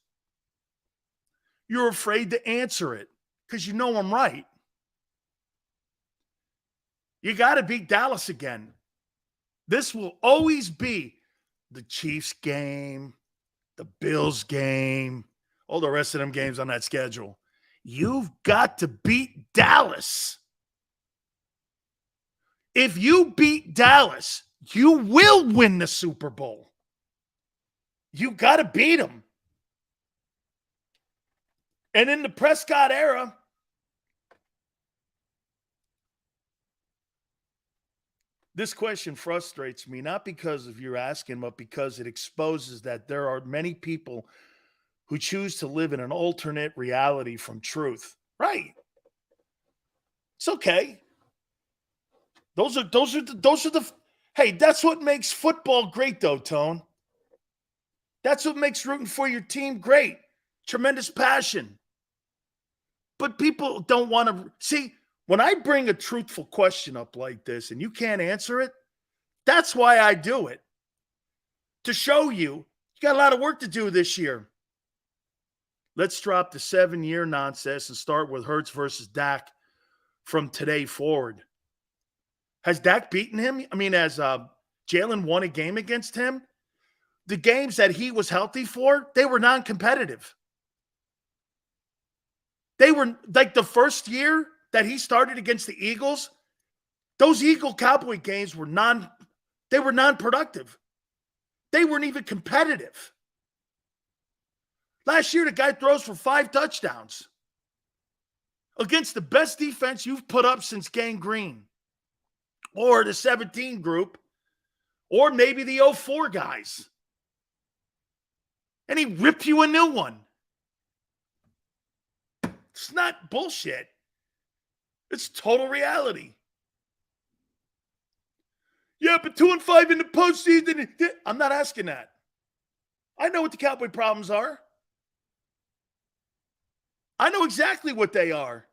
You're afraid to answer it because you know I'm right. You got to beat Dallas again. This will always be the Chiefs game, the Bills game, all the rest of them games on that schedule. You've got to beat Dallas. If you beat Dallas, you will win the Super Bowl. You got to beat them. And in the Prescott era, this question frustrates me, not because of your asking, but because it exposes that there are many people who choose to live in an alternate reality from truth. Right. It's okay. Those are the hey, that's what makes football great though, Tone. That's what makes rooting for your team great. Tremendous passion. But people don't want to see when I bring a truthful question up like this and you can't answer it, that's why I do it. To show you got a lot of work to do this year. Let's drop the 7-year nonsense and start with Hurts versus Dak from today forward. Has Dak beaten him? I mean, has Jalen won a game against him? The games that he was healthy for, they were non-competitive. They were like the first year that he started against the Eagles, those Eagle-Cowboy games were non-productive. They weren't even competitive. Last year, the guy throws for 5 touchdowns against the best defense you've put up since Gang Green or the 17 group or maybe the 04 guys. And he ripped you a new one. It's not bullshit. It's total reality. Yeah, but 2-5 in the postseason. I'm not asking that. I know what the Cowboy problems are. I know exactly what they are.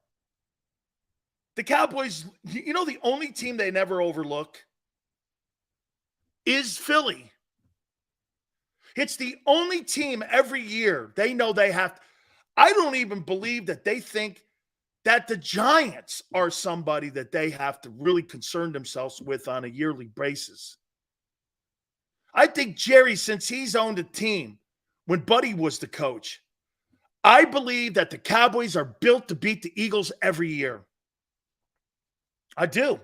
The Cowboys, you know, the only team they never overlook is Philly. It's the only team every year they know they have. I don't even believe that they think that the Giants are somebody that they have to really concern themselves with on a yearly basis. I think Jerry, since he's owned a team, when Buddy was the coach, I believe that the Cowboys are built to beat the Eagles every year. I do.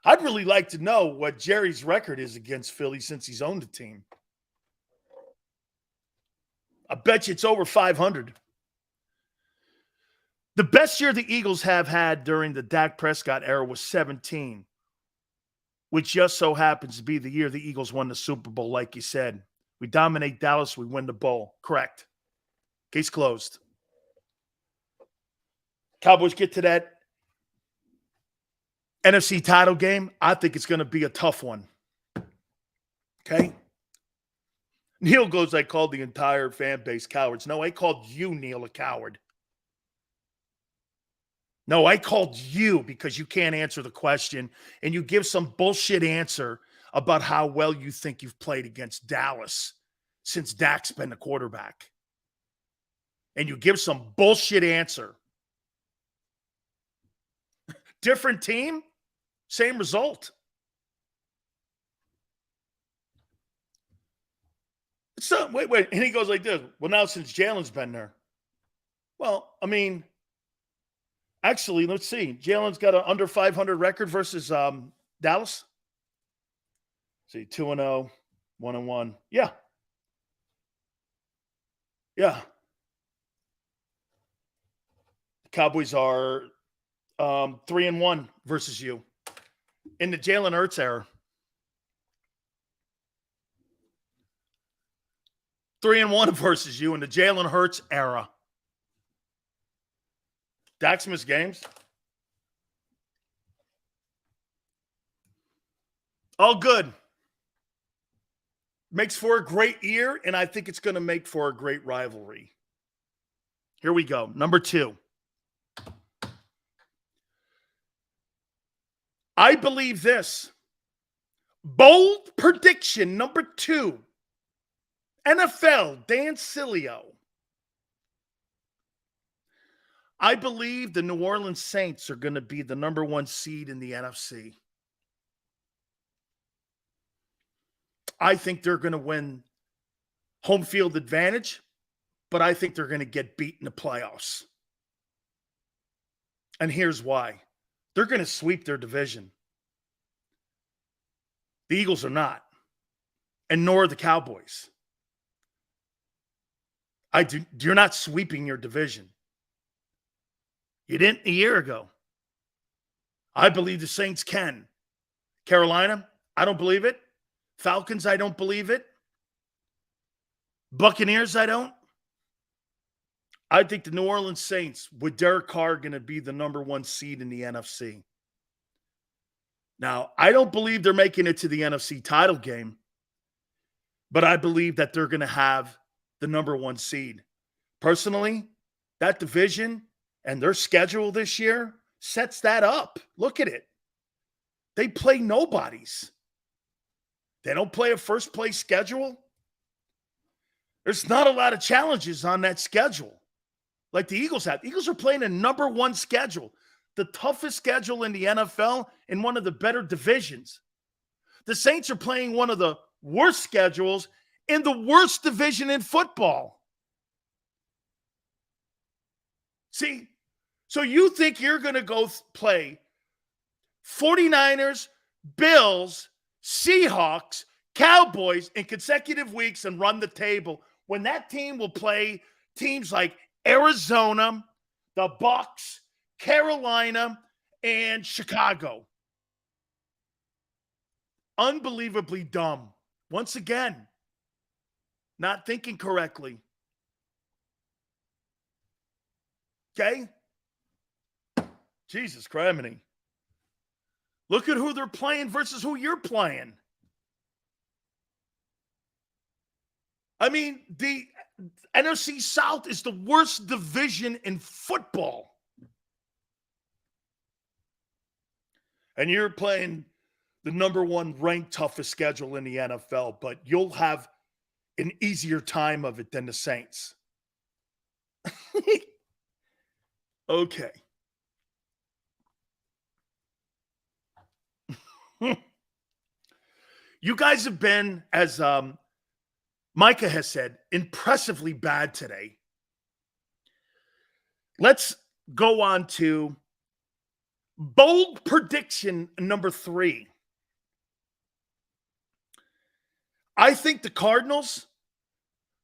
I'd really like to know what Jerry's record is against Philly since he's owned the team. I bet you it's over 500. The best year the Eagles have had during the Dak Prescott era was 17, which just so happens to be the year the Eagles won the Super Bowl, like you said. We dominate Dallas, we win the bowl. Correct. Case closed. Cowboys get to that NFC title game. I think it's going to be a tough one. Okay? Neil goes, I called the entire fan base cowards. No, I called you, Neil, a coward. No, I called you because you can't answer the question and you give some bullshit answer about how well you think you've played against Dallas since Dak's been the quarterback. And you give some bullshit answer. Different team, same result. So, wait. And he goes like this. Well, now since Jalen's been there. Well, I mean, actually, let's see. Jalen's got an under 500 record versus Dallas. See, 2-0, 1-1. Yeah. Yeah. The Cowboys are 3-1 versus you in the Jalen Hurts era. 3-1 versus you in the Jalen Hurts era. Dak's missed games. All good. Makes for a great year, and I think it's going to make for a great rivalry. Here we go. Number 2. I believe this. Bold prediction number 2. NFL, Dan Sileo. I believe the New Orleans Saints are going to be the number 1 seed in the NFC. I think they're going to win home field advantage, but I think they're going to get beat in the playoffs. And here's why. They're going to sweep their division. The Eagles are not, and nor are the Cowboys. You're not sweeping your division. You didn't a year ago. I believe the Saints can. Carolina, I don't believe it. Falcons, I don't believe it. Buccaneers, I don't. I think the New Orleans Saints, with Derek Carr, going to be the number 1 seed in the NFC. Now, I don't believe they're making it to the NFC title game, but I believe that they're going to have the number 1 seed. Personally, that division and their schedule this year sets that up. Look at it. They play nobodies. They don't play a first-place schedule. There's not a lot of challenges on that schedule like the Eagles have. The Eagles are playing a number 1 schedule, the toughest schedule in the NFL in one of the better divisions. The Saints are playing one of the worst schedules in the worst division in football. See, so you think you're going to go play 49ers, Bills, Seahawks, Cowboys in consecutive weeks and run the table when that team will play teams like Arizona, the Bucs, Carolina, and Chicago. Unbelievably dumb. Once again, not thinking correctly. Okay? Jesus criminy. Look at who they're playing versus who you're playing. I mean, the NFC South is the worst division in football. And you're playing the number 1 ranked toughest schedule in the NFL, but you'll have an easier time of it than the Saints. Okay. You guys have been, as Micah has said, impressively bad today. Let's go on to bold prediction number 3. I think the Cardinals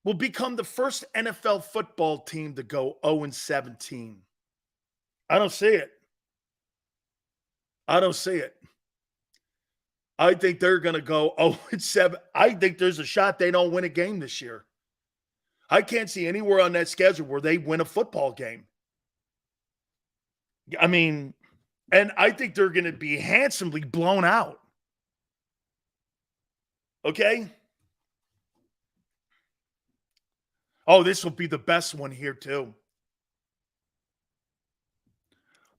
will become the first NFL football team to go 0-17. I don't see it. I don't see it. I think they're going to go 0-7. I think there's a shot they don't win a game this year. I can't see anywhere on that schedule where they win a football game. I mean, and I think they're going to be handsomely blown out. Okay? Oh, this will be the best one here, too.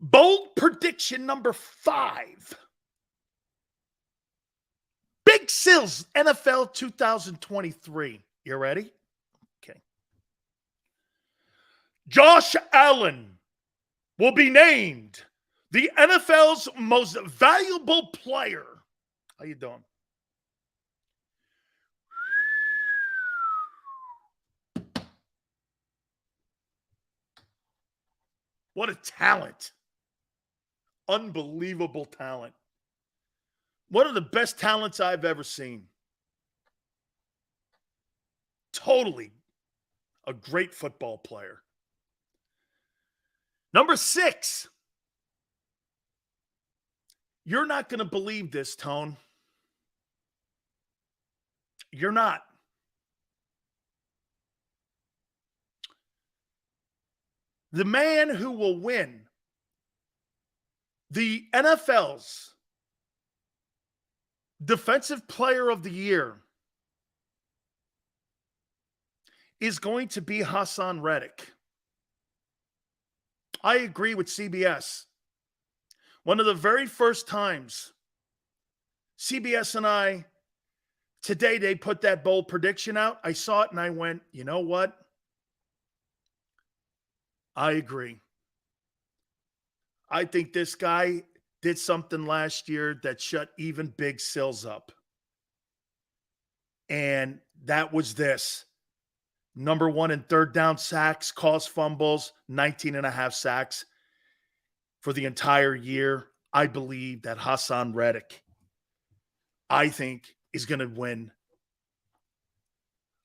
Bold prediction number 5. Big Sills, NFL 2023. You ready? Okay. Josh Allen will be named the NFL's most valuable player. How you doing? What a talent. Unbelievable talent. One of the best talents I've ever seen. Totally a great football player. Number 6. You're not going to believe this, Tone. You're not. The man who will win the NFL's Defensive Player of the Year is going to be Hassan Reddick. I agree with CBS. One of the very first times CBS and I, today they put that bold prediction out, I saw it and I went, you know what? I agree. I think this guy did something last year that shut even Big Sills up. And that was this. Number 1 in third down sacks, caused fumbles, 19.5 sacks for the entire year. I believe that Hassan Reddick, I think, is going to win,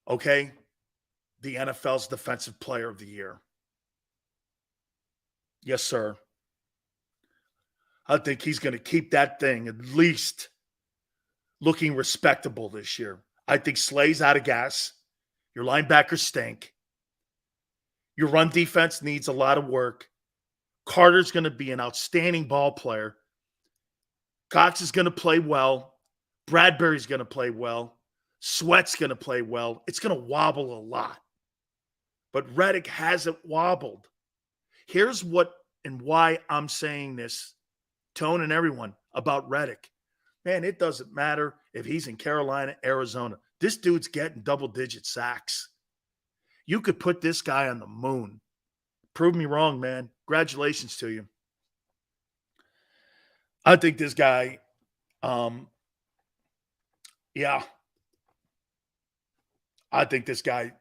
okay, the NFL's Defensive Player of the Year. Yes, sir. I think he's going to keep that thing at least looking respectable this year. I think Slay's out of gas. Your linebackers stink. Your run defense needs a lot of work. Carter's going to be an outstanding ball player. Cox is going to play well. Bradbury's going to play well. Sweat's going to play well. It's going to wobble a lot. But Reddick hasn't wobbled. Here's what and why I'm saying this, Tone and everyone, about Reddick. Man, it doesn't matter if he's in Carolina, Arizona. This dude's getting double-digit sacks. You could put this guy on the moon. Prove me wrong, man. Congratulations to you. I think this guy, yeah. I think this guy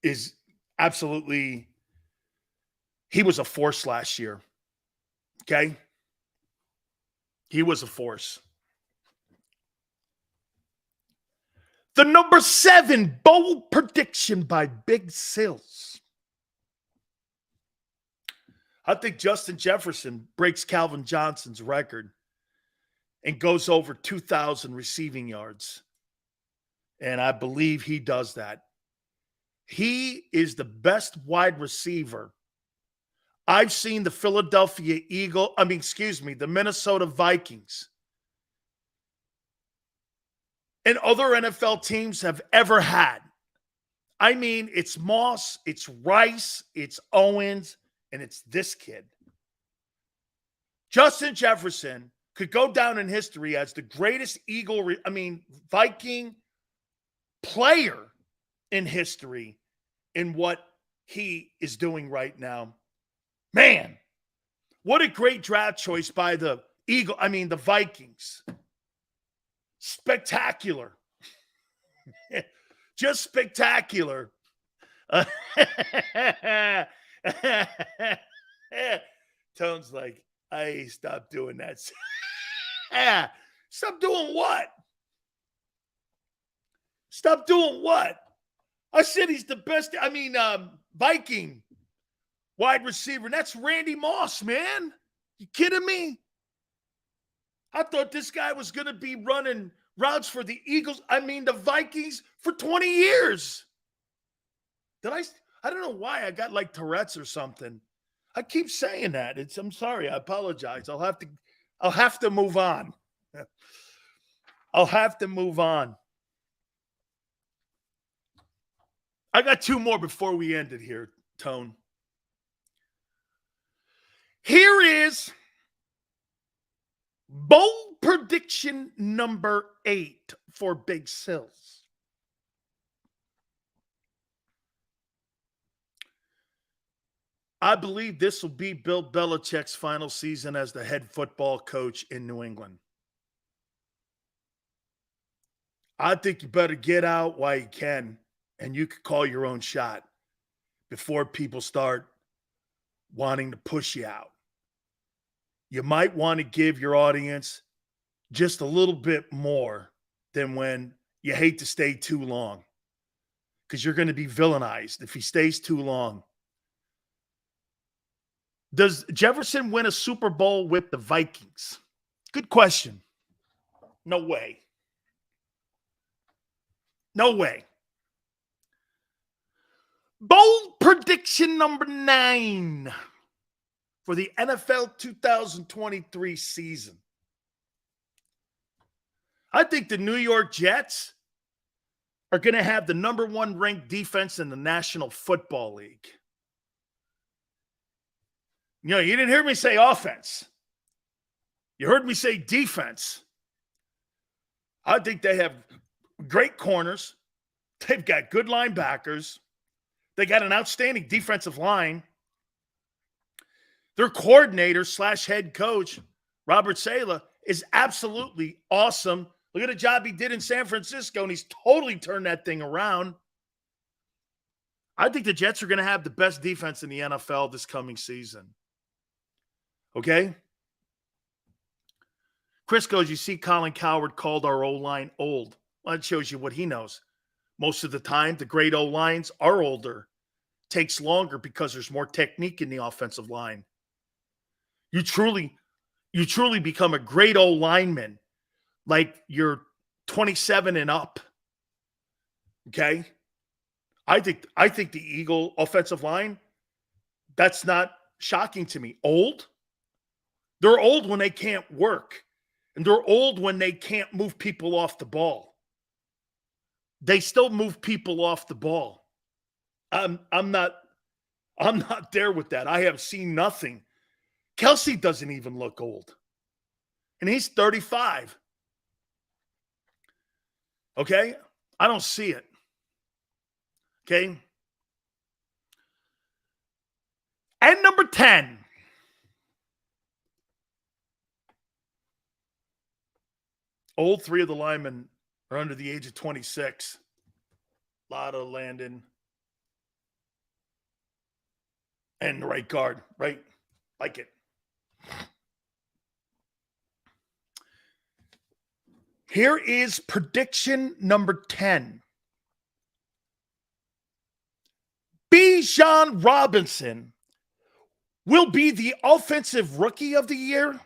is absolutely, he was a force last year. Okay? He was a force. The number 7 bold prediction by Big Sills. I think Justin Jefferson breaks Calvin Johnson's record and goes over 2,000 receiving yards. And I believe he does that. He is the best wide receiver I've seen the the Minnesota Vikings and other NFL teams have ever had. I mean, it's Moss, it's Rice, it's Owens, and it's this kid. Justin Jefferson could go down in history as the greatest Viking player in history in what he is doing right now. Man, what a great draft choice by the Vikings. Spectacular. Just spectacular. And Tone's like, I stopped doing that. Yeah. Stop doing what? Stop doing what? I said he's the best. I mean, Viking wide receiver. That's Randy Moss, man. You kidding me? I thought this guy was going to be running routes for the Eagles. I mean, the Vikings for 20 years. I don't know why I got like Tourette's or something. I keep saying that. I'm sorry. I apologize. I'll have to move on. I'll have to move on. I got two more before we end it here, Tone. Here is bold prediction number 8 for Big Sills. I believe this will be Bill Belichick's final season as the head football coach in New England. I think you better get out while you can, and you could call your own shot before people start wanting to push you out. You might want to give your audience just a little bit more than when you hate to stay too long, because you're going to be villainized if he stays too long. Does Jefferson win a Super Bowl with the Vikings? Good question. No way. No way. Bold prediction number 9 for the NFL 2023 season. I think the New York Jets are going to have the number 1 ranked defense in the National Football League. You know, you didn't hear me say offense. You heard me say defense. I think they have great corners. They've got good linebackers. They got an outstanding defensive line. Their coordinator / head coach, Robert Saleh, is absolutely awesome. Look at the job he did in San Francisco, and he's totally turned that thing around. I think the Jets are going to have the best defense in the NFL this coming season. Okay? Chris goes, you see Colin Cowherd called our O-line old. Well, that shows you what he knows. Most of the time, the great O-lines are older. Takes longer because there's more technique in the offensive line. You truly become a great O-lineman like you're 27 and up. Okay? I think the Eagle offensive line, that's not shocking to me. Old? They're old when they can't work. And they're old when they can't move people off the ball. They still move people off the ball. I'm not there with that. I have seen nothing. Kelsey doesn't even look old. And he's 35. Okay? I don't see it. Okay? And number 10. Old 3 of the linemen are under the age of 26. Lotta, Landon, and the right guard, right? Like it. Here is prediction number 10. Bijan Robinson will be the offensive rookie of the year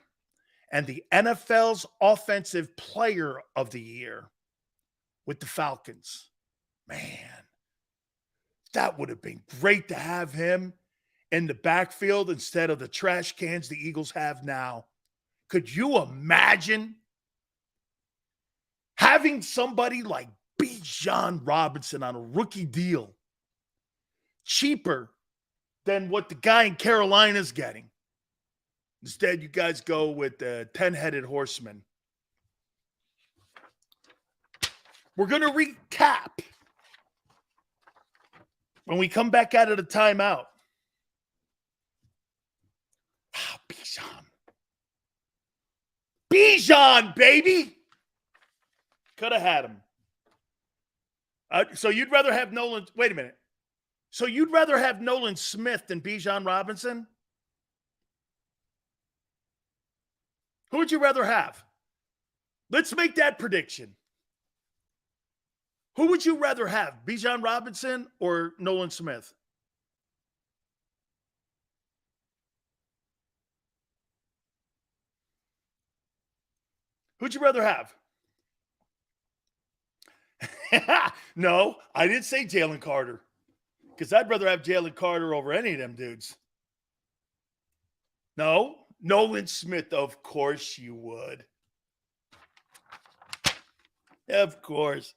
and the NFL's offensive player of the year with the Falcons. Man, that would have been great to have him in the backfield instead of the trash cans the Eagles have now. Could you imagine having somebody like Bijan Robinson on a rookie deal cheaper than what the guy in Carolina is getting? Instead, you guys go with the 10-headed horseman. We're going to recap when we come back out of the timeout. Ah, Bijan, baby. Could have had him. So you'd rather have Nolan. Wait a minute. So you'd rather have Nolan Smith than Bijan Robinson? Who would you rather have? Let's make that prediction. Who would you rather have, Bijan Robinson or Nolan Smith? Who'd you rather have? No, I didn't say Jalen Carter, because I'd rather have Jalen Carter over any of them dudes. No, Nolan Smith, of course you would. Of course.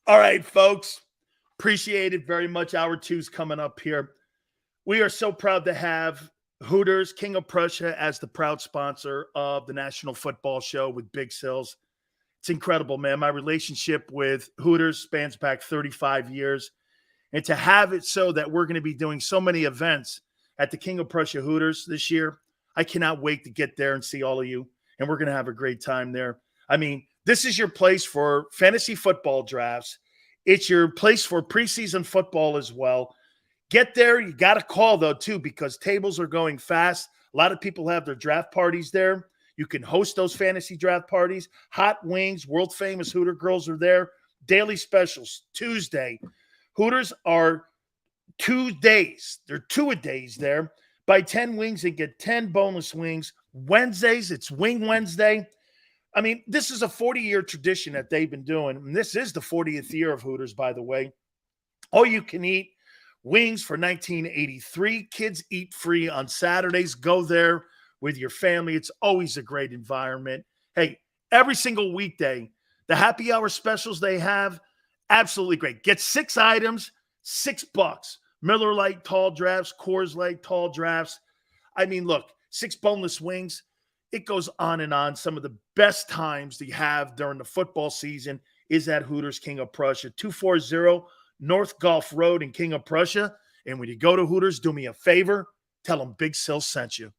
All right, folks. Appreciate it very much. Hour 2's coming up here. We are so proud to have Hooters, King of Prussia, as the proud sponsor of the National Football Show with Big Sills. It's incredible, man. My relationship with Hooters spans back 35 years. And to have it so that we're going to be doing so many events at the King of Prussia Hooters this year, I cannot wait to get there and see all of you. And we're going to have a great time there. I mean, this is your place for fantasy football drafts. It's your place for preseason football as well. Get there. You got to call, though, too, because tables are going fast. A lot of people have their draft parties there. You can host those fantasy draft parties. Hot wings, world famous Hooter girls are there. Daily specials, Tuesday. Hooters are 2 days. They're 2-a-days there. Buy 10 wings and get 10 bonus wings. Wednesdays, it's Wing Wednesday. I mean, this is a 40-year tradition that they've been doing. And this is the 40th year of Hooters, by the way. All you can eat wings for $19.83. Kids eat free on Saturdays. Go there with your family. It's always a great environment. Hey, every single weekday, the happy hour specials they have, absolutely great. Get 6 items, $6. Miller Lite tall drafts, Coors Light tall drafts. I mean, look, 6 boneless wings. It goes on and on. Some of the best times that you have during the football season is at Hooters, King of Prussia, 240 North Gulf Road in King of Prussia. And when you go to Hooters, do me a favor, tell them Big Sil sent you.